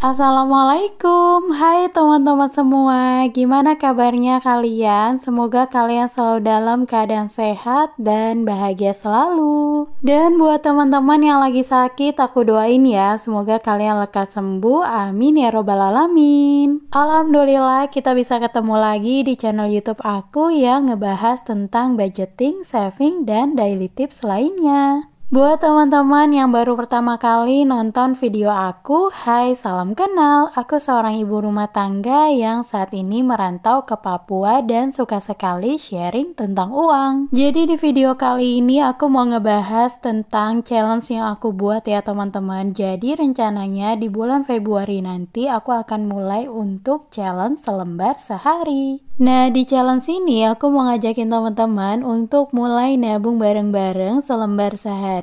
Assalamualaikum, hai teman-teman semua, gimana kabarnya kalian? Semoga kalian selalu dalam keadaan sehat dan bahagia selalu. Dan buat teman-teman yang lagi sakit, aku doain ya, semoga kalian lekas sembuh, amin ya robbal alamin. Alhamdulillah kita bisa ketemu lagi di channel YouTube aku yang ngebahas tentang budgeting, saving, dan daily tips lainnya. Buat teman-teman yang baru pertama kali nonton video aku, hai salam kenal, aku seorang ibu rumah tangga yang saat ini merantau ke Papua dan suka sekali sharing tentang uang. Jadi di video kali ini aku mau ngebahas tentang challenge yang aku buat ya teman-teman. Jadi rencananya di bulan Februari nanti aku akan mulai untuk challenge selembar sehari. Nah di challenge ini aku mau ngajakin teman-teman untuk mulai nabung bareng-bareng selembar sehari.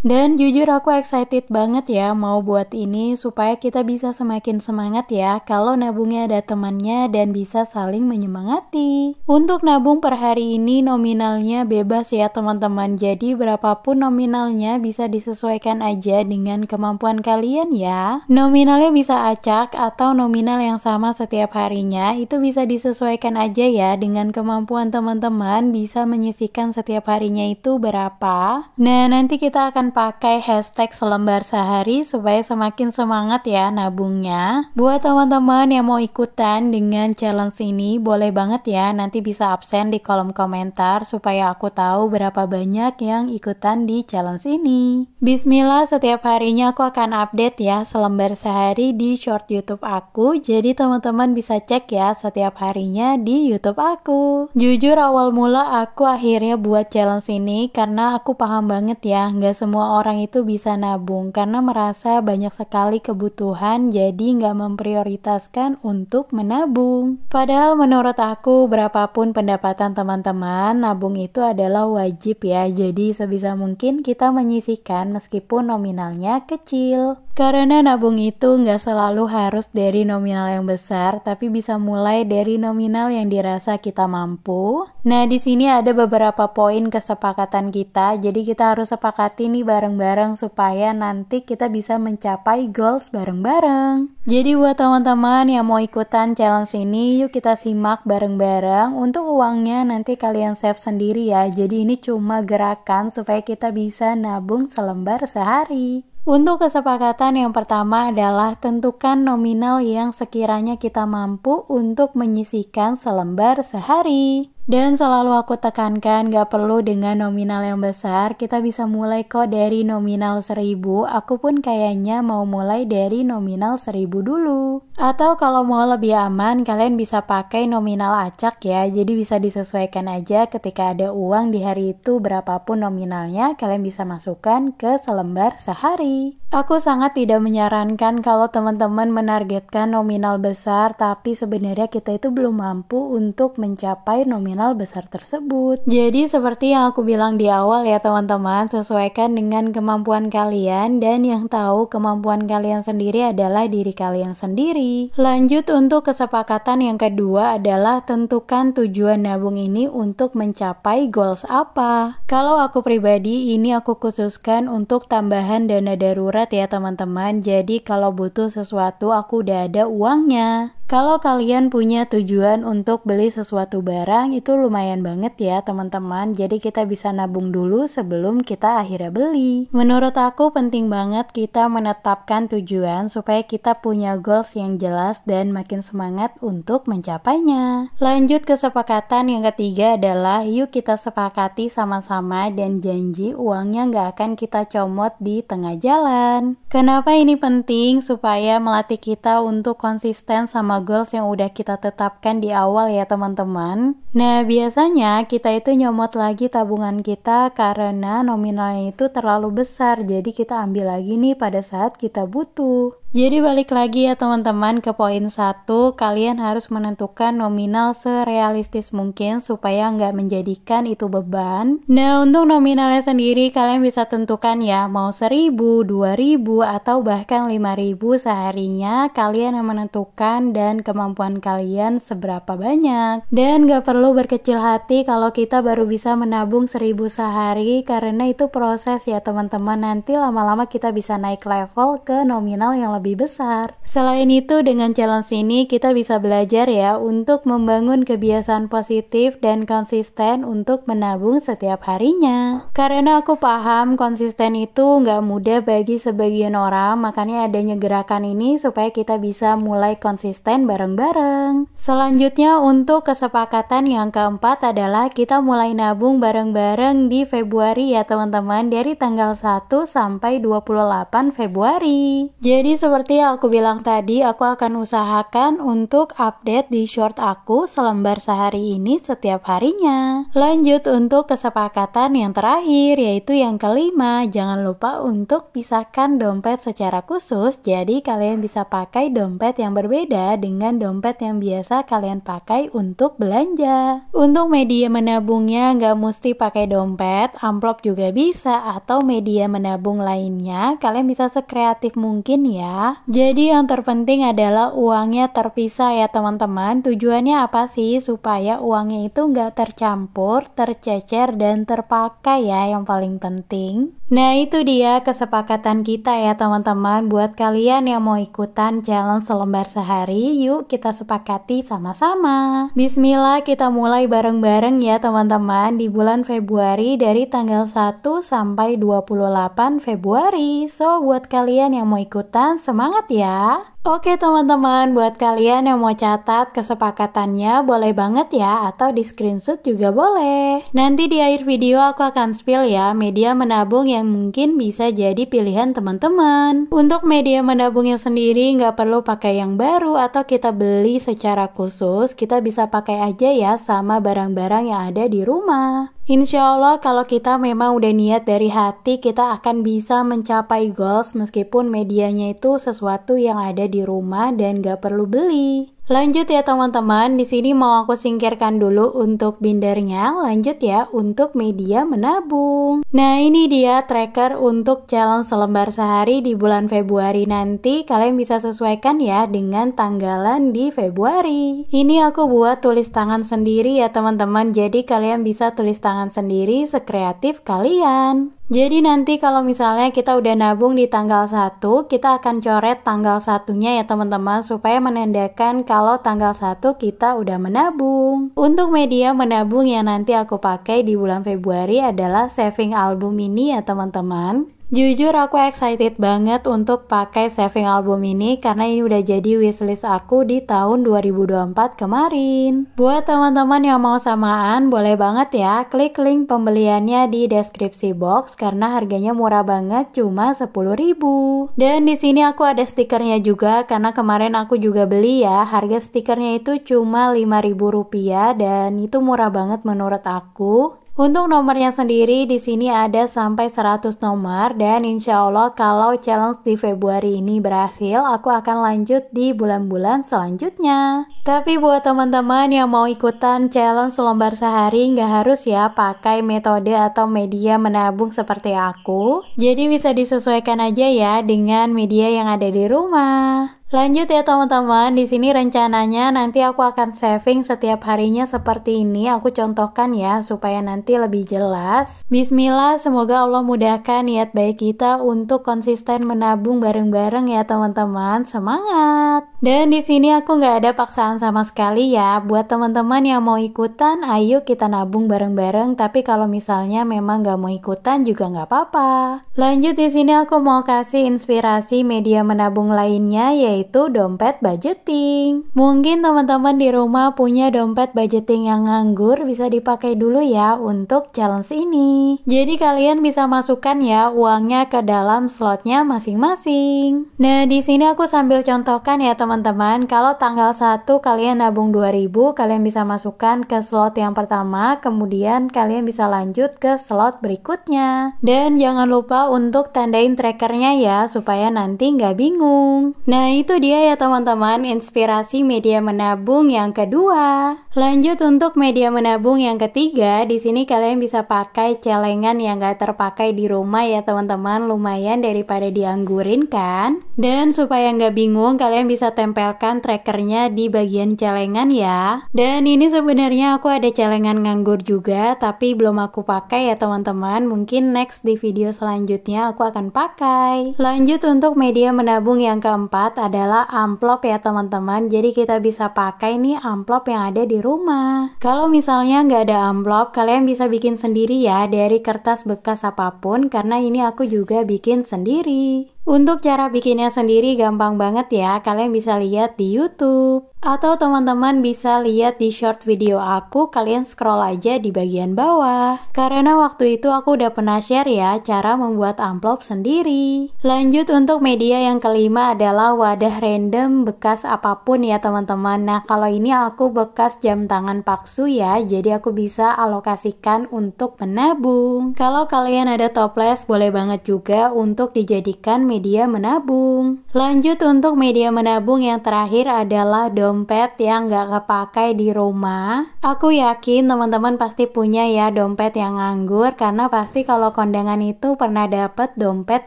Dan jujur aku excited banget ya mau buat ini supaya kita bisa semakin semangat ya kalau nabungnya ada temannya dan bisa saling menyemangati. Untuk nabung per hari ini nominalnya bebas ya teman-teman. Jadi berapapun nominalnya bisa disesuaikan aja dengan kemampuan kalian ya. Nominalnya bisa acak atau nominal yang sama setiap harinya itu bisa disesuaikan aja ya dengan kemampuan teman-teman bisa menyisihkan setiap harinya itu berapa. Nah nanti kita akan pakai hashtag selembar sehari supaya semakin semangat ya nabungnya. Buat teman-teman yang mau ikutan dengan challenge ini boleh banget ya nanti bisa absen di kolom komentar supaya aku tahu berapa banyak yang ikutan di challenge ini. Bismillah, setiap harinya aku akan update ya selembar sehari di short YouTube aku, jadi teman-teman bisa cek ya setiap harinya di YouTube aku. Jujur awal mula aku akhirnya buat challenge ini karena aku paham banget ya nggak semua orang itu bisa nabung karena merasa banyak sekali kebutuhan jadi nggak memprioritaskan untuk menabung. Padahal menurut aku berapapun pendapatan teman-teman, nabung itu adalah wajib ya, jadi sebisa mungkin kita menyisihkan meskipun nominalnya kecil. Karena nabung itu nggak selalu harus dari nominal yang besar, tapi bisa mulai dari nominal yang dirasa kita mampu. Nah, di sini ada beberapa poin kesepakatan kita, jadi kita harus sepakati nih bareng-bareng supaya nanti kita bisa mencapai goals bareng-bareng. Jadi buat teman-teman yang mau ikutan challenge ini, yuk kita simak bareng-bareng. Untuk uangnya nanti kalian save sendiri ya, jadi ini cuma gerakan supaya kita bisa nabung selembar sehari. Untuk kesepakatan yang pertama adalah tentukan nominal yang sekiranya kita mampu untuk menyisihkan selembar sehari. Dan selalu aku tekankan gak perlu dengan nominal yang besar, kita bisa mulai kok dari nominal 1000, aku pun kayaknya mau mulai dari nominal 1000 dulu. Atau kalau mau lebih aman, kalian bisa pakai nominal acak ya, jadi bisa disesuaikan aja ketika ada uang di hari itu berapapun nominalnya, kalian bisa masukkan ke selembar sehari. Aku sangat tidak menyarankan kalau teman-teman menargetkan nominal besar, tapi sebenarnya kita itu belum mampu untuk mencapai nominal besar tersebut. Jadi seperti yang aku bilang di awal ya teman-teman, sesuaikan dengan kemampuan kalian dan yang tahu kemampuan kalian sendiri adalah diri kalian sendiri. Lanjut untuk kesepakatan yang kedua adalah tentukan tujuan nabung ini untuk mencapai goals apa. Kalau aku pribadi ini aku khususkan untuk tambahan dana darurat ya teman-teman, jadi kalau butuh sesuatu aku udah ada uangnya. Kalau kalian punya tujuan untuk beli sesuatu barang itu lumayan banget ya teman-teman, jadi kita bisa nabung dulu sebelum kita akhirnya beli. Menurut aku penting banget kita menetapkan tujuan supaya kita punya goals yang jelas dan makin semangat untuk mencapainya. Lanjut kesepakatan yang ketiga adalah yuk kita sepakati sama-sama dan janji uangnya nggak akan kita comot di tengah jalan. Kenapa ini penting? Supaya melatih kita untuk konsisten sama goals yang udah kita tetapkan di awal ya teman-teman. Nah biasanya kita itu nyomot lagi tabungan kita karena nominalnya itu terlalu besar, jadi kita ambil lagi nih pada saat kita butuh. Jadi balik lagi ya teman-teman ke poin 1, kalian harus menentukan nominal serealistis mungkin supaya nggak menjadikan itu beban. Nah untuk nominalnya sendiri kalian bisa tentukan ya mau 1000, 2000 atau bahkan 5000 seharinya, kalian yang menentukan dan kemampuan kalian seberapa banyak. Dan gak perlu berkecil hati kalau kita baru bisa menabung 1000 sehari, karena itu proses ya teman-teman, nanti lama-lama kita bisa naik level ke nominal yang lebih besar. Selain itu, dengan challenge ini kita bisa belajar ya untuk membangun kebiasaan positif dan konsisten untuk menabung setiap harinya. Karena aku paham konsisten itu nggak mudah bagi sebagian orang, makanya adanya gerakan ini supaya kita bisa mulai konsisten bareng-bareng. Selanjutnya untuk kesepakatan yang keempat adalah kita mulai nabung bareng-bareng di Februari ya teman-teman, dari tanggal 1 sampai 28 Februari. Jadi seperti yang aku bilang tadi, aku akan usahakan untuk update di short aku selembar sehari ini setiap harinya. Lanjut untuk kesepakatan yang terakhir, yaitu yang kelima, jangan lupa untuk pisahkan dompet secara khusus, jadi kalian bisa pakai dompet yang berbeda dengan dompet yang biasa kalian pakai untuk belanja. Untuk media menabungnya nggak mesti pakai dompet, amplop juga bisa, atau media menabung lainnya, kalian bisa sekreatif mungkin ya. Jadi yang terpenting adalah uangnya terpisah ya teman-teman. Tujuannya apa sih? Supaya uangnya itu nggak tercampur, tercecer, dan terpakai ya, yang paling penting. Nah itu dia kesepakatan kita ya teman-teman. Buat kalian yang mau ikutan challenge selembar sehari, yuk kita sepakati sama-sama. Bismillah, kita mulai bareng-bareng ya teman-teman di bulan Februari dari tanggal 1 sampai 28 Februari. So buat kalian yang mau ikutan, semangat ya. Oke teman-teman, buat kalian yang mau catat kesepakatannya boleh banget ya, atau di screenshot juga boleh. Nanti di akhir video aku akan spill ya media menabung yang mungkin bisa jadi pilihan teman-teman. Untuk media menabungnya sendiri nggak perlu pakai yang baru atau kita beli secara khusus, kita bisa pakai aja ya sama barang-barang yang ada di rumah. Insya Allah kalau kita memang udah niat dari hati, kita akan bisa mencapai goals meskipun medianya itu sesuatu yang ada di rumah dan gak perlu beli. Lanjut ya teman-teman, di sini mau aku singkirkan dulu untuk bindernya. Lanjut ya untuk media menabung. Nah ini dia tracker untuk challenge selembar sehari di bulan Februari nanti. Kalian bisa sesuaikan ya dengan tanggalan di Februari. Ini aku buat tulis tangan sendiri ya teman-teman. Jadi kalian bisa tulis tangan sendiri sekreatif kalian. Jadi nanti kalau misalnya kita udah nabung di tanggal 1, kita akan coret tanggal 1-nya ya teman-teman, supaya menandakan kalau tanggal 1 kita udah menabung. Untuk media menabung yang nanti aku pakai di bulan Februari adalah saving album ini ya teman-teman. Jujur aku excited banget untuk pakai saving album ini karena ini udah jadi wishlist aku di tahun 2024 kemarin. Buat teman-teman yang mau samaan, boleh banget ya klik link pembeliannya di deskripsi box karena harganya murah banget, cuma 10.000. Dan di sini aku ada stikernya juga karena kemarin aku juga beli ya. Harga stikernya itu cuma Rp5.000 dan itu murah banget menurut aku. Untuk nomornya sendiri di sini ada sampai 100 nomor dan insya Allah kalau challenge di Februari ini berhasil, aku akan lanjut di bulan-bulan selanjutnya. Tapi buat teman-teman yang mau ikutan challenge selembar sehari, nggak harus ya pakai metode atau media menabung seperti aku. Jadi bisa disesuaikan aja ya dengan media yang ada di rumah. Lanjut ya teman-teman, di sini rencananya nanti aku akan saving setiap harinya seperti ini. Aku contohkan ya supaya nanti lebih jelas. Bismillah, semoga Allah mudahkan niat baik kita untuk konsisten menabung bareng-bareng ya teman-teman. Semangat! Dan di sini aku nggak ada paksaan sama sekali ya. Buat teman-teman yang mau ikutan, ayo kita nabung bareng-bareng. Tapi kalau misalnya memang nggak mau ikutan juga nggak apa-apa. Lanjut di sini aku mau kasih inspirasi media menabung lainnya, yaitu dompet budgeting. Mungkin teman-teman di rumah punya dompet budgeting yang nganggur, bisa dipakai dulu ya untuk challenge ini. Jadi kalian bisa masukkan ya uangnya ke dalam slotnya masing-masing. Nah di sini aku sambil contohkan ya teman-teman, kalau tanggal 1 kalian nabung 2.000, kalian bisa masukkan ke slot yang pertama, kemudian kalian bisa lanjut ke slot berikutnya. Dan jangan lupa untuk tandain trackernya ya, supaya nanti nggak bingung. Nah itu dia ya teman-teman, inspirasi media menabung yang kedua. Lanjut untuk media menabung yang ketiga, di sini kalian bisa pakai celengan yang gak terpakai di rumah ya teman-teman, lumayan daripada dianggurin kan. Dan supaya nggak bingung, kalian bisa tempelkan trackernya di bagian celengan ya. Dan ini sebenarnya aku ada celengan nganggur juga, tapi belum aku pakai ya teman-teman. Mungkin next di video selanjutnya aku akan pakai. Lanjut untuk media menabung yang keempat adalah amplop ya teman-teman. Jadi kita bisa pakai nih amplop yang ada di rumah. Kalau misalnya nggak ada amplop, kalian bisa bikin sendiri ya dari kertas bekas apapun, karena ini aku juga bikin sendiri. Untuk cara bikinnya sendiri gampang banget ya, kalian bisa lihat di YouTube. Atau teman-teman bisa lihat di short video aku, kalian scroll aja di bagian bawah. Karena waktu itu aku udah pernah share ya cara membuat amplop sendiri. Lanjut untuk media yang kelima adalah wadah random bekas apapun ya teman-teman. Nah kalau ini aku bekas jam tangan palsu ya, jadi aku bisa alokasikan untuk menabung. Kalau kalian ada toples boleh banget juga untuk dijadikan media menabung. Lanjut untuk media menabung yang terakhir adalah dompet yang gak kepakai di rumah. Aku yakin teman-teman pasti punya ya dompet yang nganggur, karena pasti kalau kondangan itu pernah dapet dompet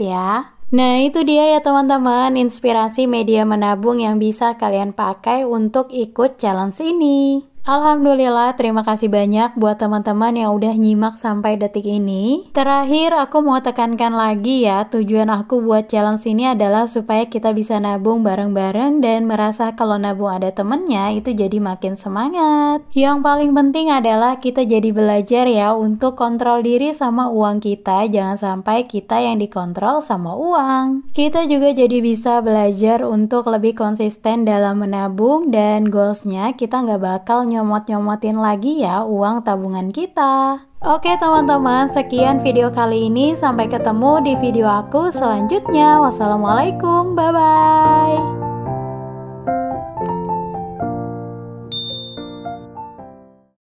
ya. Nah itu dia ya teman-teman, inspirasi media menabung yang bisa kalian pakai untuk ikut challenge ini. Alhamdulillah, terima kasih banyak buat teman-teman yang udah nyimak sampai detik ini. Terakhir, aku mau tekankan lagi ya, tujuan aku buat challenge ini adalah supaya kita bisa nabung bareng-bareng dan merasa kalau nabung ada temennya itu jadi makin semangat. Yang paling penting adalah kita jadi belajar ya untuk kontrol diri sama uang kita, jangan sampai kita yang dikontrol sama uang. Kita juga jadi bisa belajar untuk lebih konsisten dalam menabung, dan goalsnya kita nggak bakal nyomot-nyomotin lagi ya uang tabungan kita. Oke teman-teman, sekian video kali ini. Sampai ketemu di video aku selanjutnya. Wassalamualaikum, bye-bye.